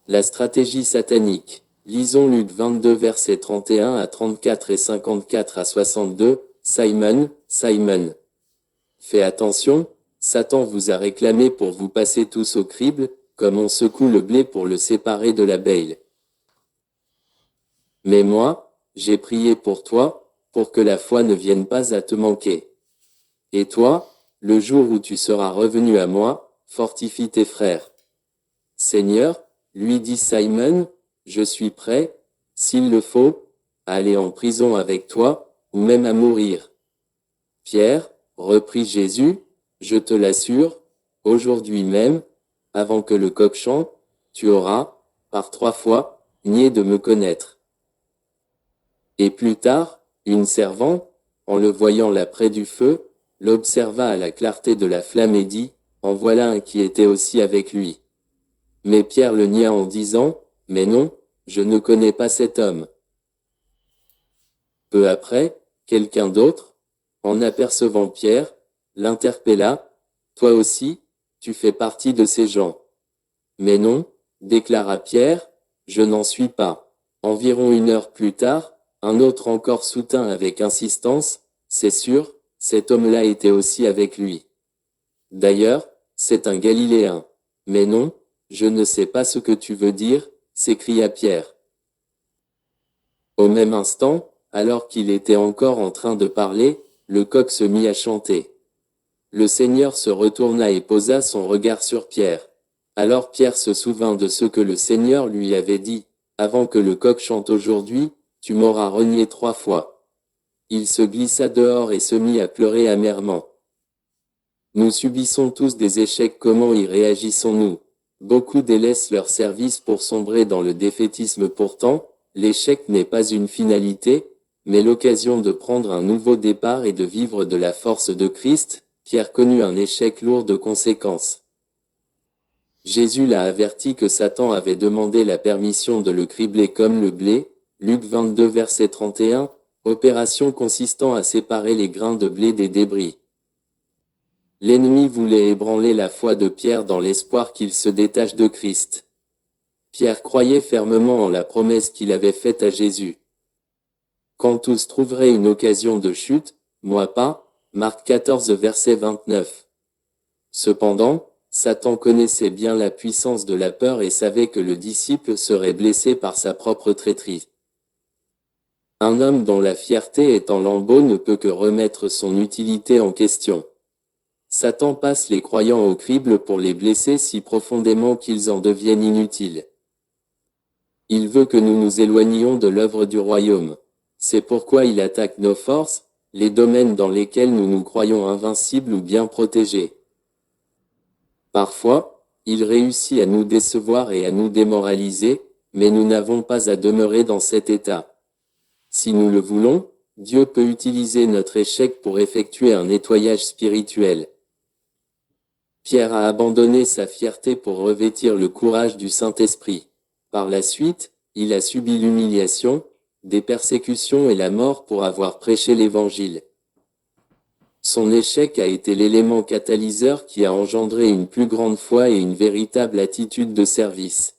La stratégie satanique. Lisons Luc 22 versets 31 à 34 et 54 à 62. Simon, Simon. Fais attention, Satan vous a réclamé pour vous passer tous au crible, comme on secoue le blé pour le séparer de la bêle. Mais moi, j'ai prié pour toi, pour que la foi ne vienne pas à te manquer. Et toi, le jour où tu seras revenu à moi, fortifie tes frères. Seigneur, lui dit Simon, je suis prêt, s'il le faut, à aller en prison avec toi, ou même à mourir. Pierre, reprit Jésus, je te l'assure, aujourd'hui même, avant que le coq chante, tu auras, par 3 fois, nié de me connaître. Et plus tard, une servante, en le voyant là près du feu, l'observa à la clarté de la flamme et dit, en voilà un qui était aussi avec lui. Mais Pierre le nia en disant, mais non, je ne connais pas cet homme. Peu après, quelqu'un d'autre, en apercevant Pierre, l'interpella, toi aussi, tu fais partie de ces gens. Mais non, déclara Pierre, je n'en suis pas. Environ 1 heure plus tard, un autre encore soutint avec insistance, c'est sûr, cet homme-là était aussi avec lui. D'ailleurs, c'est un Galiléen. Mais non, je ne sais pas ce que tu veux dire, s'écria Pierre. Au même instant, alors qu'il était encore en train de parler, le coq se mit à chanter. Le Seigneur se retourna et posa son regard sur Pierre. Alors Pierre se souvint de ce que le Seigneur lui avait dit, « Avant que le coq chante aujourd'hui, tu m'auras renié 3 fois. » Il se glissa dehors et se mit à pleurer amèrement. Nous subissons tous des échecs, comment y réagissons-nous? Beaucoup délaissent leur service pour sombrer dans le défaitisme. Pourtant, l'échec n'est pas une finalité, mais l'occasion de prendre un nouveau départ et de vivre de la force de Christ. Pierre connut un échec lourd de conséquences. Jésus l'a averti que Satan avait demandé la permission de le cribler comme le blé, Luc 22 verset 31, opération consistant à séparer les grains de blé des débris. L'ennemi voulait ébranler la foi de Pierre dans l'espoir qu'il se détache de Christ. Pierre croyait fermement en la promesse qu'il avait faite à Jésus. Quand tous trouveraient une occasion de chute, moi pas, Marc 14 verset 29. Cependant, Satan connaissait bien la puissance de la peur et savait que le disciple serait blessé par sa propre traîtrise. Un homme dont la fierté est en lambeaux ne peut que remettre son utilité en question. Satan passe les croyants au crible pour les blesser si profondément qu'ils en deviennent inutiles. Il veut que nous nous éloignions de l'œuvre du royaume. C'est pourquoi il attaque nos forces, les domaines dans lesquels nous nous croyons invincibles ou bien protégés. Parfois, il réussit à nous décevoir et à nous démoraliser, mais nous n'avons pas à demeurer dans cet état. Si nous le voulons, Dieu peut utiliser notre échec pour effectuer un nettoyage spirituel. Pierre a abandonné sa fierté pour revêtir le courage du Saint-Esprit. Par la suite, il a subi l'humiliation, des persécutions et la mort pour avoir prêché l'Évangile. Son échec a été l'élément catalyseur qui a engendré une plus grande foi et une véritable attitude de service.